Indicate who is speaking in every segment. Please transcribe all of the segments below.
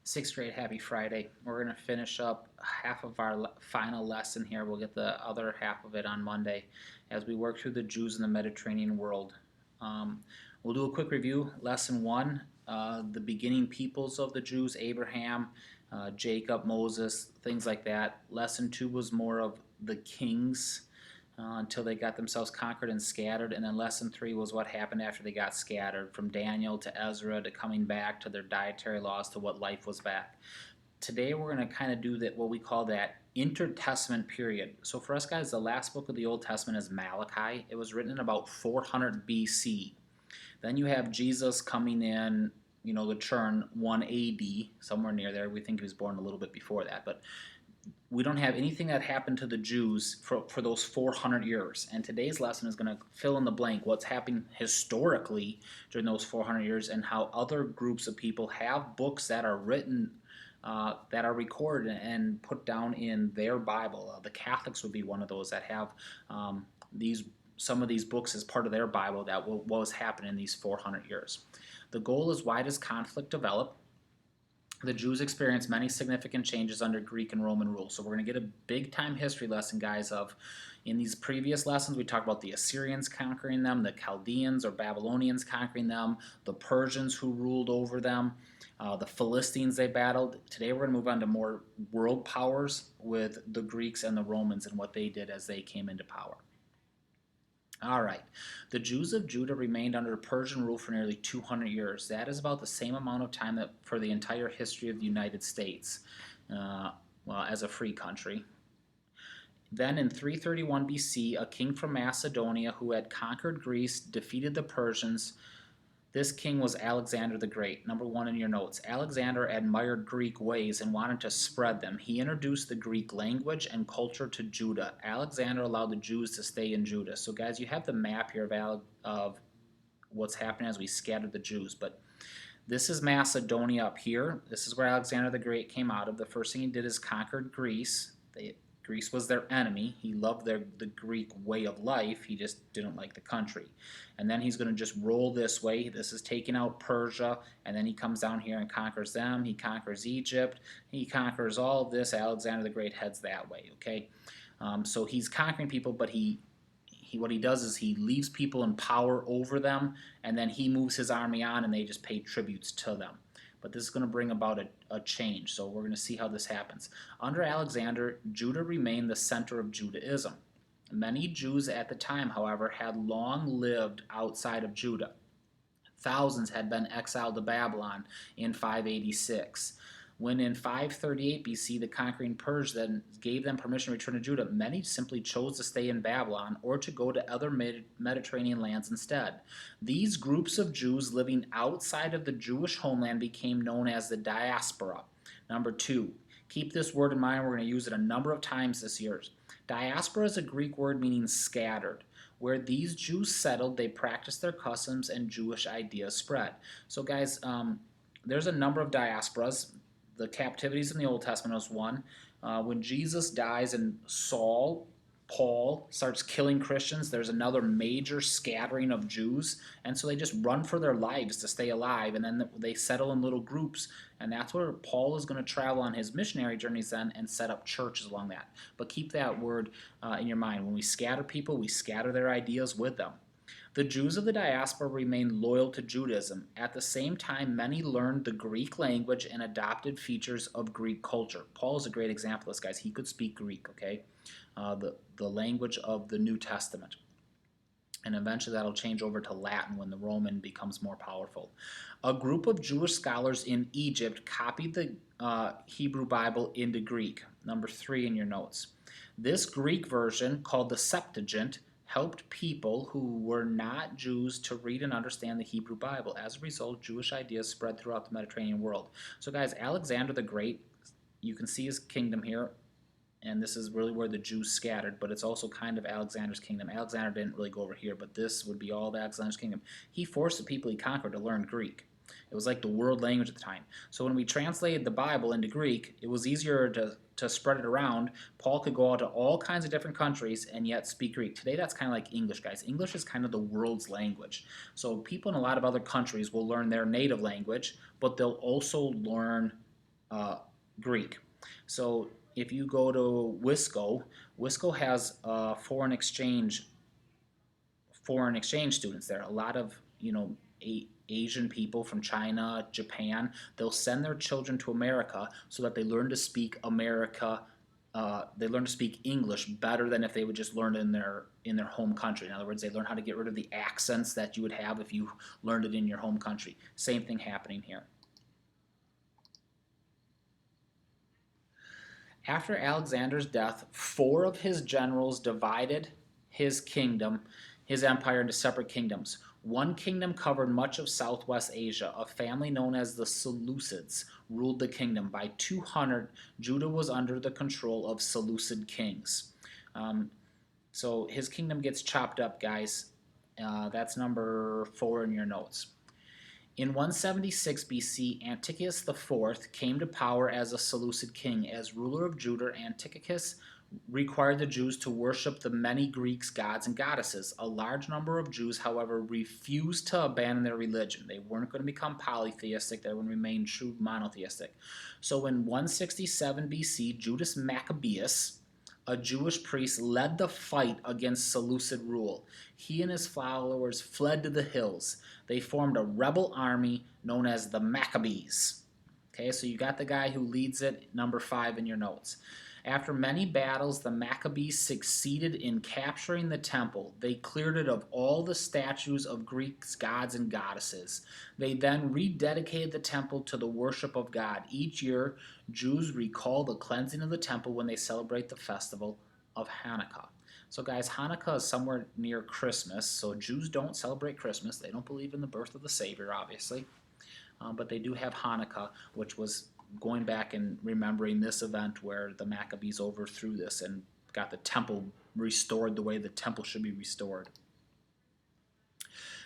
Speaker 1: Sixth grade, happy Friday. We're going to finish up half of our final lesson here. We'll get the other half of it on Monday as we work through the Jews in the Mediterranean world. Um, we'll do a quick review. Lesson one, the beginning peoples of the Jews, Abraham, Jacob, Moses, things like that. Lesson two was more of the kings until they got themselves conquered and scattered. And then lesson three was what happened after they got scattered, from Daniel to Ezra to coming back to their dietary laws to what life was back. Today we're going to kind of do that, what we call that intertestament period. So for us guys, the last book of the Old Testament is Malachi. It was written in about 400 BC. Then you have Jesus coming in, the churn 1 AD, somewhere near there. We think he was born a little bit before that, but we don't have anything that happened to the Jews for those 400 years. And today's lesson is going to fill in the blank what's happened historically during those 400 years and how other groups of people have books that are written, that are recorded and put down in their Bible. The Catholics would be one of those that have these some of these books as part of their Bible that what was happening in these 400 years. The goal is, why does conflict develop? The Jews experienced many significant changes under Greek and Roman rule. So we're going to get a big time history lesson, guys, of in these previous lessons we talked about the Assyrians conquering them, the Chaldeans or Babylonians conquering them, the Persians who ruled over them, the Philistines they battled. Today we're going to move on to more world powers with the Greeks and the Romans and what they did as they came into power. All right. The Jews of Judah remained under Persian rule for nearly 200 years. That is about the same amount of time that for the entire history of the United States, as a free country. Then in 331 BC, a king from Macedonia who had conquered Greece defeated the Persians. This king was Alexander the Great. Number one in your notes. Alexander admired Greek ways and wanted to spread them. He introduced the Greek language and culture to Judah. Alexander allowed the Jews to stay in Judah. So, guys, you have the map here of what's happening as we scattered the Jews. But this is Macedonia up here. This is where Alexander the Great came out of. The first thing he did is conquered Greece. Greece was their enemy. He loved the Greek way of life. He just didn't like the country. And then he's going to just roll this way. This is taking out Persia, and then he comes down here and conquers them. He conquers Egypt. He conquers all of this. Alexander the Great heads that way, okay? So he's conquering people, but what he does is he leaves people in power over them, and then he moves his army on, and they just pay tributes to them. But this is going to bring about a change, so we're going to see how this happens. Under Alexander, Judah remained the center of Judaism. Many Jews at the time, however, had long lived outside of Judah. Thousands had been exiled to Babylon in 586. When in 538 BC the conquering Persians then gave them permission to return to Judah, many simply chose to stay in Babylon or to go to other Mediterranean lands instead. These groups of Jews living outside of the Jewish homeland became known as the diaspora. Number two, keep this word in mind. We're going to use it a number of times this year. Diaspora is a Greek word meaning scattered. Where these Jews settled, they practiced their customs and Jewish ideas spread. So, guys, there's a number of diasporas. The captivities in the Old Testament was one. When Jesus dies and Paul starts killing Christians, there's another major scattering of Jews, and so they just run for their lives to stay alive, and then they settle in little groups, and that's where Paul is going to travel on his missionary journeys then and set up churches along that. But keep that word in your mind. When we scatter people, we scatter their ideas with them. The Jews of the diaspora remained loyal to Judaism. At the same time, many learned the Greek language and adopted features of Greek culture. Paul is a great example of this, guys. He could speak Greek, okay? The language of the New Testament. And eventually that'll change over to Latin when the Roman becomes more powerful. A group of Jewish scholars in Egypt copied the Hebrew Bible into Greek. Number 3 in your notes. This Greek version, called the Septuagint, helped people who were not Jews to read and understand the Hebrew Bible. As a result, Jewish ideas spread throughout the Mediterranean world. So, guys, Alexander the Great, you can see his kingdom here, and this is really where the Jews scattered, but it's also kind of Alexander's kingdom. Alexander didn't really go over here, but this would be all of Alexander's kingdom. He forced the people he conquered to learn Greek. It was like the world language at the time. So when we translated the Bible into Greek, it was easier to spread it around. Paul could go out to all kinds of different countries and yet speak Greek. Today, that's kind of like English, guys. English is kind of the world's language. So people in a lot of other countries will learn their native language, but they'll also learn uh, Greek. So if you go to Wisco, Wisco has foreign exchange students there. A lot of Asian people from China, Japan. They'll send their children to America so that they learn to speak America. They learn to speak English better than if they would just learn it in their home country. In other words, they learn how to get rid of the accents that you would have if you learned it in your home country. Same thing happening here. After Alexander's death, four of his generals divided his kingdom, his empire, into separate kingdoms. One kingdom covered much of southwest Asia. A family known as the Seleucids ruled the kingdom. By 200, Judah was under the control of Seleucid kings. So his kingdom gets chopped up, guys. That's number 4 in your notes. In 176 BC, Antiochus IV came to power as a Seleucid king. As ruler of Judah, Antiochus required the Jews to worship the many Greek gods and goddesses. A large number of Jews, however, refused to abandon their religion. They weren't going to become polytheistic, they were going to remain true monotheistic. So in 167 BC, Judas Maccabeus, a Jewish priest, led the fight against Seleucid rule. He and his followers fled to the hills. They formed a rebel army known as the Maccabees. Okay, so you got the guy who leads it, number 5 in your notes. After many battles, the Maccabees succeeded in capturing the temple. They cleared it of all the statues of Greek gods and goddesses. They then rededicated the temple to the worship of God. Each year, Jews recall the cleansing of the temple when they celebrate the festival of Hanukkah. So guys, Hanukkah is somewhere near Christmas, so Jews don't celebrate Christmas. They don't believe in the birth of the Savior, obviously. But they do have Hanukkah, which was going back and remembering this event where the Maccabees overthrew this and got the temple restored the way the temple should be restored.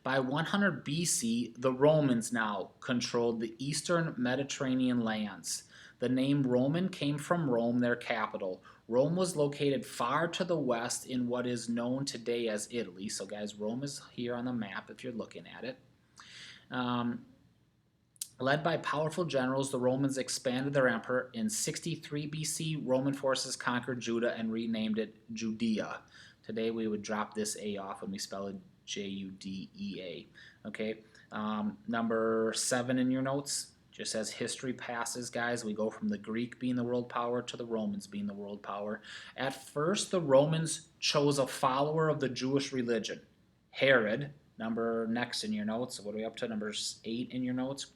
Speaker 1: By 100 BC, the Romans now controlled the eastern Mediterranean lands. The name Roman came from Rome, their capital. Rome was located far to the west in what is known today as Italy. So guys, Rome is here on the map if you're looking at it. Led by powerful generals, the Romans expanded their empire. In 63 BC, Roman forces conquered Judah and renamed it Judea. Today we would drop this A off when we spell it Judea. Okay, number 7 in your notes, just as history passes, guys, we go from the Greek being the world power to the Romans being the world power. At first, the Romans chose a follower of the Jewish religion, Herod, number next in your notes. What are we up to? Number 8 in your notes.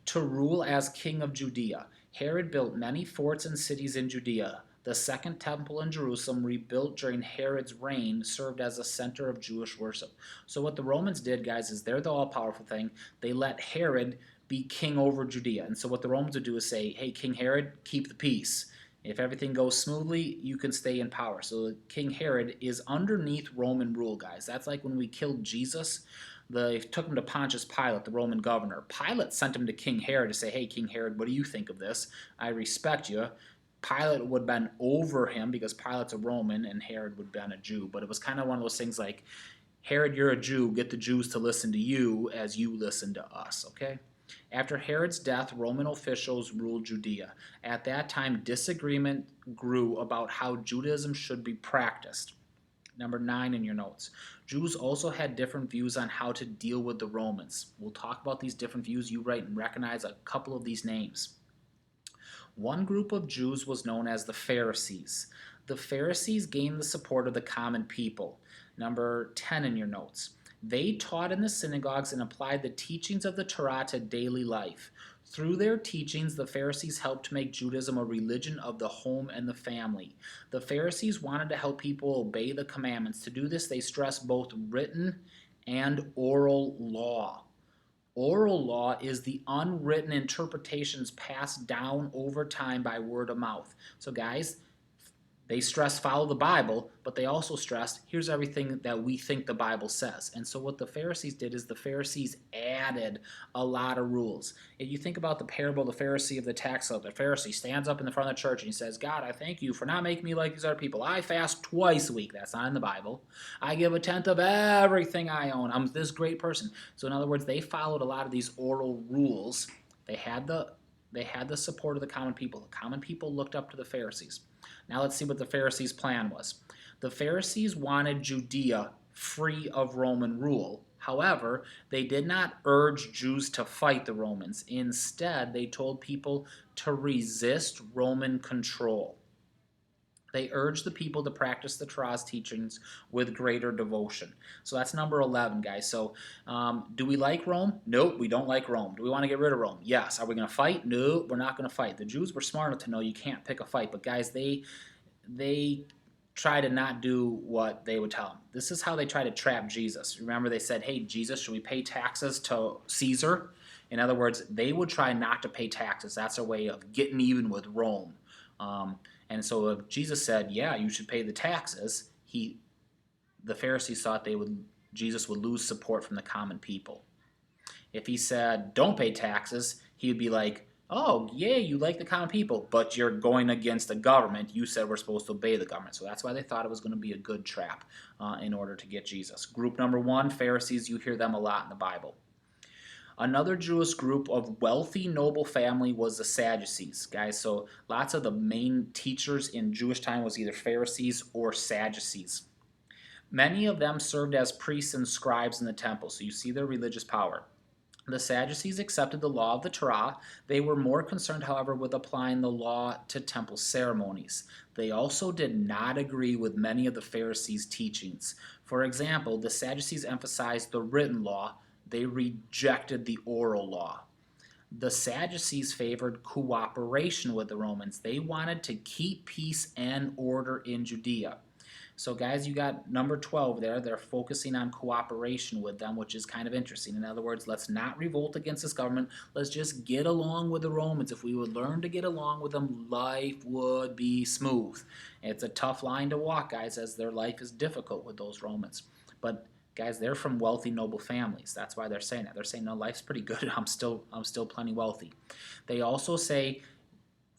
Speaker 1: To rule as king of Judea. Herod built many forts and cities in Judea. The second temple in Jerusalem, rebuilt during Herod's reign, served as a center of Jewish worship. So what the Romans did, guys, is they're the all-powerful thing. They let Herod be king over Judea. And so what the Romans would do is say, hey, King Herod, keep the peace. If everything goes smoothly, you can stay in power. So King Herod is underneath Roman rule, guys. That's like when we killed Jesus. They took him to Pontius Pilate, the Roman governor. Pilate sent him to King Herod to say, hey, King Herod, what do you think of this? I respect you. Pilate would have been over him because Pilate's a Roman and Herod would have been a Jew. But it was kind of one of those things like, Herod, you're a Jew. Get the Jews to listen to you as you listen to us, okay? After Herod's death, Roman officials ruled Judea. At that time, disagreement grew about how Judaism should be practiced. Number 9 in your notes. Jews also had different views on how to deal with the Romans. We'll talk about these different views. You write and recognize a couple of these names. One group of Jews was known as the Pharisees. The Pharisees gained the support of the common people. Number 10 in your notes. They taught in the synagogues and applied the teachings of the Torah to daily life. Through their teachings, the Pharisees helped make Judaism a religion of the home and the family. The Pharisees wanted to help people obey the commandments. To do this, they stressed both written and oral law. Oral law is the unwritten interpretations passed down over time by word of mouth. So guys, they stress follow the Bible, but they also stressed here's everything that we think the Bible says. And so what the Pharisees did is the Pharisees added a lot of rules. If you think about the parable of the Pharisee of the tax collector, the Pharisee stands up in the front of the church and he says, God, I thank you for not making me like these other people. I fast twice a week. That's not in the Bible. I give a tenth of everything I own. I'm this great person. So in other words, they followed a lot of these oral rules. They had the They had the support of the common people. The common people looked up to the Pharisees. Now let's see what the Pharisees' plan was. The Pharisees wanted Judea free of Roman rule. However, they did not urge Jews to fight the Romans. Instead, they told people to resist Roman control. They urged the people to practice the Torah's teachings with greater devotion. So that's number 11, guys. So do we like Rome? Nope, we don't like Rome. Do we want to get rid of Rome? Yes. Are we going to fight? No, we're not going to fight. The Jews were smart enough to know you can't pick a fight. But guys, they try to not do what they would tell them. This is how they try to trap Jesus. Remember, they said, hey, Jesus, should we pay taxes to Caesar? In other words, they would try not to pay taxes. That's a way of getting even with Rome. And so if Jesus said, yeah, you should pay the taxes, the Pharisees thought Jesus would lose support from the common people. If he said, don't pay taxes, he would be like, oh, yeah, you like the common people, but you're going against the government. You said we're supposed to obey the government. So that's why they thought it was going to be a good trap in order to get Jesus. Group number 1, Pharisees, you hear them a lot in the Bible. Another Jewish group of wealthy noble family was the Sadducees, guys. So lots of the main teachers in Jewish time was either Pharisees or Sadducees. Many of them served as priests and scribes in the temple, so you see their religious power. The Sadducees accepted the law of the Torah. They were more concerned, however, with applying the law to temple ceremonies. They also did not agree with many of the Pharisees' teachings. For example, the Sadducees emphasized the written law. They rejected the oral law. The Sadducees favored cooperation with the Romans. They wanted to keep peace and order in Judea. So guys, you got number 12 there. They're focusing on cooperation with them, which is kind of interesting. In other words, let's not revolt against this government. Let's just get along with the Romans. If we would learn to get along with them, life would be smooth. It's a tough line to walk, guys, as their life is difficult with those Romans. But guys, they're from wealthy, noble families. That's why they're saying that. They're saying, no, life's pretty good. I'm still plenty wealthy. They also say,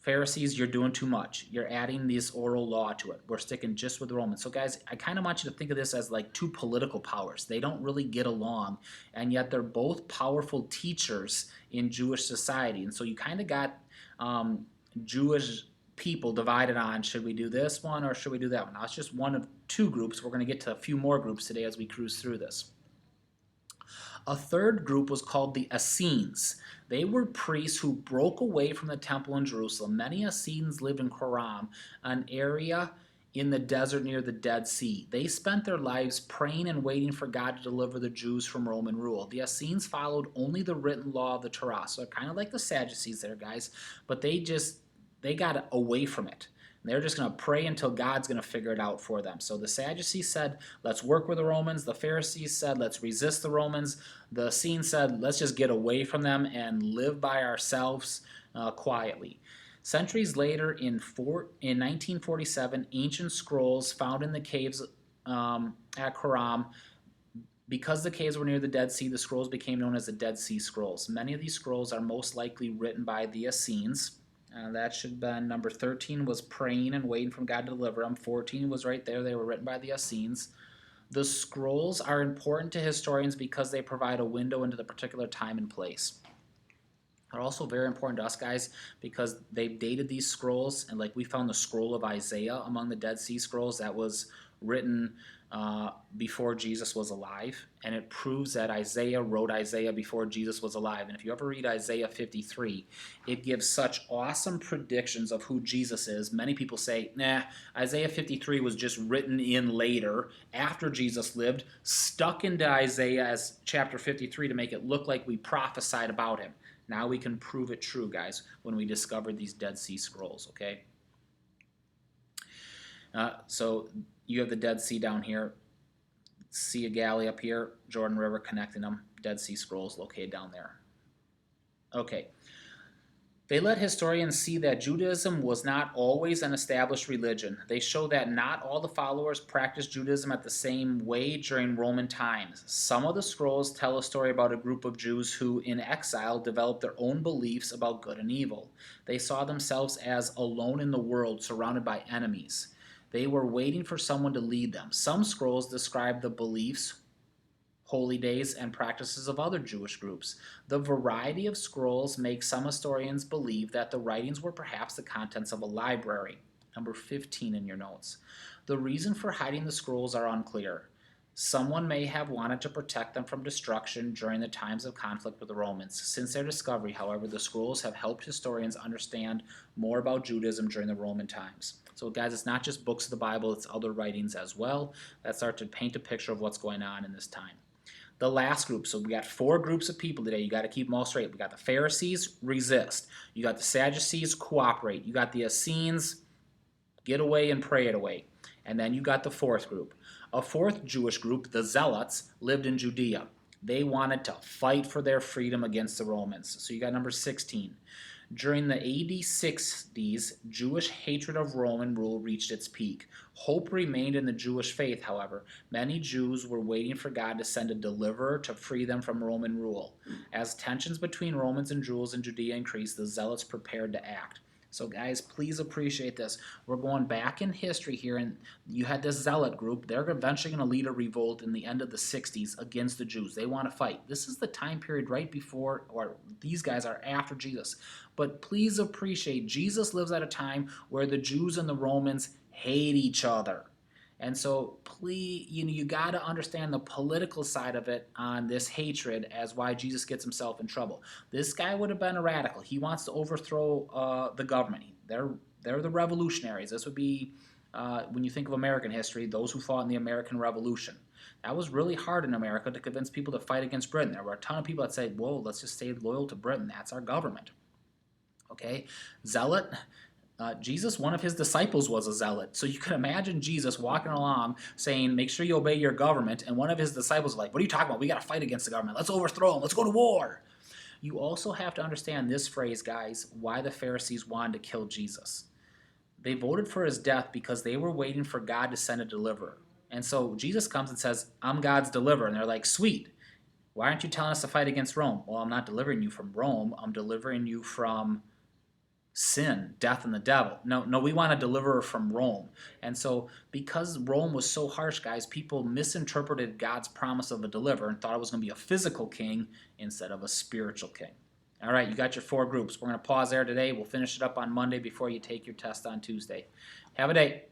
Speaker 1: Pharisees, you're doing too much. You're adding this oral law to it. We're sticking just with the Romans. So guys, I kind of want you to think of this as like two political powers. They don't really get along, and yet they're both powerful teachers in Jewish society. And so you kind of got Jewish people divided on, should we do this one or should we do that one? Now, it's just one of two groups. We're going to get to a few more groups today as we cruise through this. A third group was called the Essenes. They were priests who broke away from the temple in Jerusalem. Many Essenes lived in Qumran, an area in the desert near the Dead Sea. They spent their lives praying and waiting for God to deliver the Jews from Roman rule. The Essenes followed only the written law of the Torah. So they're kind of like the Sadducees there, guys, but they got away from it. They're just going to pray until God's going to figure it out for them. So the Sadducees said, let's work with the Romans. The Pharisees said, let's resist the Romans. The Essenes said, let's just get away from them and live by ourselves quietly. Centuries later, in 1947, ancient scrolls found in the caves at Qumran. Because the caves were near the Dead Sea, the scrolls became known as the Dead Sea Scrolls. Many of these scrolls are most likely written by the Essenes. That should have been number 13 was praying and waiting for God to deliver them. 14 was right there. They were written by the Essenes. The scrolls are important to historians because they provide a window into the particular time and place. They're also very important to us, guys, because they've dated these scrolls, and like we found the scroll of Isaiah among the Dead Sea Scrolls that was written before Jesus was alive, and it proves that Isaiah wrote Isaiah before Jesus was alive. And if you ever read Isaiah 53, it gives such awesome predictions of who Jesus is. Many people say, nah, Isaiah 53 was just written in later, after Jesus lived, stuck into Isaiah as chapter 53 to make it look like we prophesied about him. Now we can prove it true, guys, when we discovered these Dead Sea Scrolls, okay? So you have the Dead Sea down here, Sea of Galilee up here, Jordan River connecting them, Dead Sea Scrolls located down there. Okay. They let historians see that Judaism was not always an established religion. They show that not all the followers practiced Judaism at the same way during Roman times. Some of the scrolls tell a story about a group of Jews who, in exile, developed their own beliefs about good and evil. They saw themselves as alone in the world, surrounded by enemies. They were waiting for someone to lead them. Some scrolls describe the beliefs holy days, and practices of other Jewish groups. The variety of scrolls makes some historians believe that the writings were perhaps the contents of a library. Number 15 in your notes. The reason for hiding the scrolls are unclear. Someone may have wanted to protect them from destruction during the times of conflict with the Romans. Since their discovery, however, the scrolls have helped historians understand more about Judaism during the Roman times. So, guys, it's not just books of the Bible, it's other writings as well that start to paint a picture of what's going on in this time. The last group, so we got 4 groups of people today. You got to keep them all straight. We got the Pharisees, resist. You got the Sadducees, cooperate. You got the Essenes, get away and pray it away. And then you got the 4th group. A 4th Jewish group, the Zealots, lived in Judea. They wanted to fight for their freedom against the Romans. So you got number 16. During the AD 60s, Jewish hatred of Roman rule reached its peak. Hope remained in the Jewish faith, however. Many Jews were waiting for God to send a deliverer to free them from Roman rule. As tensions between Romans and Jews in Judea increased, the Zealots prepared to act. So, guys, please appreciate this. We're going back in history here, and you had this zealot group. They're eventually going to lead a revolt in the end of the 60s against the Jews. They want to fight. This is the time period right before, or these guys are after Jesus. But please appreciate, Jesus lives at a time where the Jews and the Romans hate each other. And so, please, you got to understand the political side of it on this hatred as why Jesus gets himself in trouble. This guy would have been a radical. He wants to overthrow the government. They're the revolutionaries. This would be, when you think of American history, those who fought in the American Revolution. That was really hard in America to convince people to fight against Britain. There were a ton of people that said, whoa, let's just stay loyal to Britain. That's our government. Okay? Zealot. Jesus, one of his disciples was a zealot. So you can imagine Jesus walking along saying, make sure you obey your government. And one of his disciples was like, what are you talking about? We got to fight against the government. Let's overthrow them. Let's go to war. You also have to understand this phrase, guys, why the Pharisees wanted to kill Jesus. They voted for his death because they were waiting for God to send a deliverer. And so Jesus comes and says, I'm God's deliverer. And they're like, sweet. Why aren't you telling us to fight against Rome? Well, I'm not delivering you from Rome. I'm delivering you from sin, death, and the devil. No, we want a deliverer from Rome. And so because Rome was so harsh, guys, people misinterpreted God's promise of a deliverer and thought it was going to be a physical king instead of a spiritual king. All right, you got your 4 groups. We're going to pause there today. We'll finish it up on Monday before you take your test on Tuesday. Have a day.